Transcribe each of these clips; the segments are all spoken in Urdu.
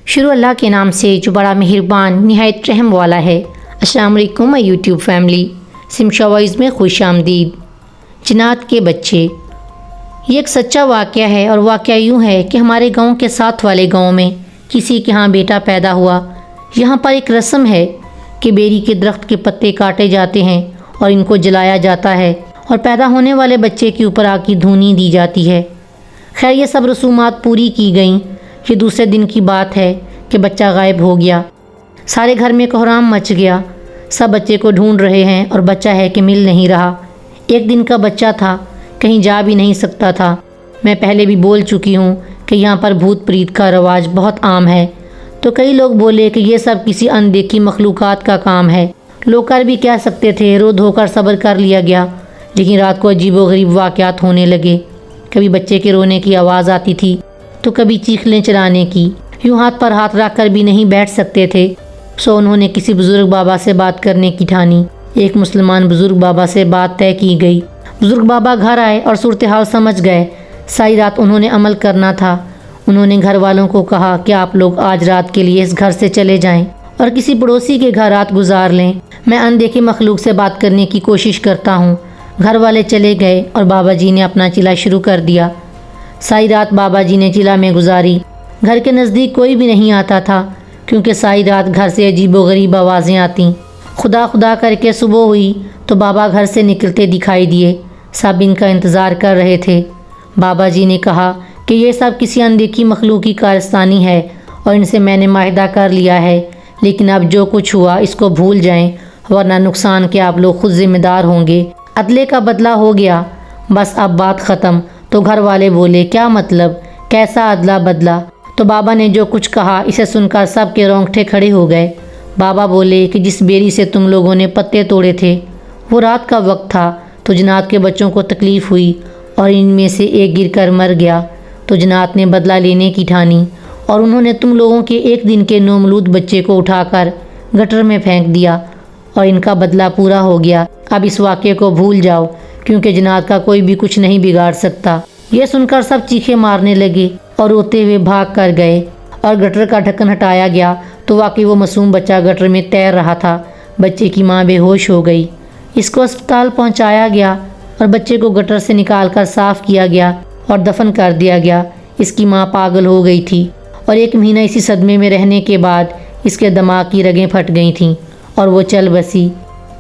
شروع اللہ کے نام سے جو بڑا مہربان نہایت رحم والا ہے۔ السلام علیکم یوٹیوب فیملی، سمشا وائز میں خوش آمدید۔ جنات کے بچے، یہ ایک سچا واقعہ ہے، اور واقعہ یوں ہے کہ ہمارے گاؤں کے ساتھ والے گاؤں میں کسی کے ہاں بیٹا پیدا ہوا۔ یہاں پر ایک رسم ہے کہ بیری کے درخت کے پتے کاٹے جاتے ہیں اور ان کو جلایا جاتا ہے، اور پیدا ہونے والے بچے کے اوپر آگ کی دھونی دی جاتی ہے۔ خیر یہ سب رسومات پوری کی گئیں۔ یہ دوسرے دن کی بات ہے کہ بچہ غائب ہو گیا۔ سارے گھر میں کوہرام مچ گیا، سب بچے کو ڈھونڈ رہے ہیں اور بچہ ہے کہ مل نہیں رہا۔ ایک دن کا بچہ تھا، کہیں جا بھی نہیں سکتا تھا۔ میں پہلے بھی بول چکی ہوں کہ یہاں پر بھوت پریت کا رواج بہت عام ہے، تو کئی لوگ بولے کہ یہ سب کسی اندیکھی مخلوقات کا کام ہے۔ لوگ کر بھی کہہ سکتے تھے، رو دھو کر صبر کر لیا گیا، لیکن رات کو عجیب و غریب واقعات ہونے لگے۔ کبھی بچے کے رونے کی آواز آتی تھی تو کبھی چیخلیں چلانے کی۔ یوں ہاتھ پر ہاتھ رکھ کر بھی نہیں بیٹھ سکتے تھے، سو انہوں نے کسی بزرگ بابا سے بات کرنے کی ٹھانی۔ ایک مسلمان بزرگ بابا سے بات طے کی گئی۔ بزرگ بابا گھر آئے اور صورتحال سمجھ گئے۔ ساری رات انہوں نے عمل کرنا تھا۔ انہوں نے گھر والوں کو کہا کہ آپ لوگ آج رات کے لیے اس گھر سے چلے جائیں اور کسی پڑوسی کے گھر رات گزار لیں۔ میں اندیکھی مخلوق سے بات کرنے کی کوشش کرتا ہوں۔ گھر والے چلے گئے اور بابا جی نے اپنا چلا شروع کر دیا۔ ساری رات بابا جی نے چلا میں گزاری۔ گھر کے نزدیک کوئی بھی نہیں آتا تھا، کیونکہ ساری رات گھر سے عجیب و غریب آوازیں آتیں۔ خدا خدا کر کے صبح ہوئی تو بابا گھر سے نکلتے دکھائی دیے۔ سب ان کا انتظار کر رہے تھے۔ بابا جی نے کہا کہ یہ سب کسی اندیکھی مخلوق کی کارستانی ہے، اور ان سے میں نے معاہدہ کر لیا ہے، لیکن اب جو کچھ ہوا اس کو بھول جائیں، ورنہ نقصان کے آپ لوگ خود ذمہ دار ہوں گے۔ عدلے کا بدلہ ہو گیا، بس اب بات ختم۔ تو گھر والے بولے، کیا مطلب، کیسا عدلہ بدلہ؟ تو بابا نے جو کچھ کہا اسے سن کر سب کے رونگٹے کھڑے ہو گئے۔ بابا بولے کہ جس بیری سے تم لوگوں نے پتے توڑے تھے، وہ رات کا وقت تھا، تو جنات کے بچوں کو تکلیف ہوئی اور ان میں سے ایک گر کر مر گیا، تو جنات نے بدلہ لینے کی ٹھانی، اور انہوں نے تم لوگوں کے ایک دن کے نومولود بچے کو اٹھا کر گٹر میں پھینک دیا، اور ان کا بدلہ پورا ہو گیا۔ اب اس واقعے کو بھول جاؤ، کیونکہ جنات کا کوئی بھی کچھ نہیں بگاڑ سکتا۔ یہ سن کر سب چیخیں مارنے لگے اور روتے ہوئے بھاگ کر گئے، اور گٹر کا ڈھکن ہٹایا گیا تو واقعی وہ معصوم بچہ گٹر میں تیر رہا تھا۔ بچے کی ماں بے ہوش ہو گئی۔ اس کو اسپتال پہنچایا گیا اور بچے کو گٹر سے نکال کر صاف کیا گیا اور دفن کر دیا گیا۔ اس کی ماں پاگل ہو گئی تھی، اور ایک مہینہ اسی صدمے میں رہنے کے بعد اس کے دماغ کی رگیں پھٹ گئی تھیں اور وہ چل بسی۔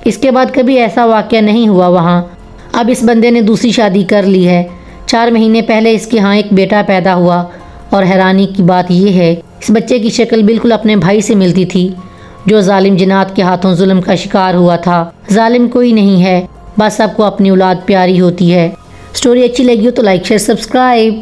اس کے بعد کبھی ایسا واقعہ نہیں ہوا وہاں۔ اب اس بندے نے دوسری شادی کر لی ہے۔ 4 مہینے پہلے اس کے ہاں ایک بیٹا پیدا ہوا، اور حیرانی کی بات یہ ہے اس بچے کی شکل بالکل اپنے بھائی سے ملتی تھی، جو ظالم جنات کے ہاتھوں ظلم کا شکار ہوا تھا۔ ظالم کوئی نہیں ہے، بس سب کو اپنی اولاد پیاری ہوتی ہے۔ سٹوری اچھی لگی ہو تو لائک شیئر سبسکرائب۔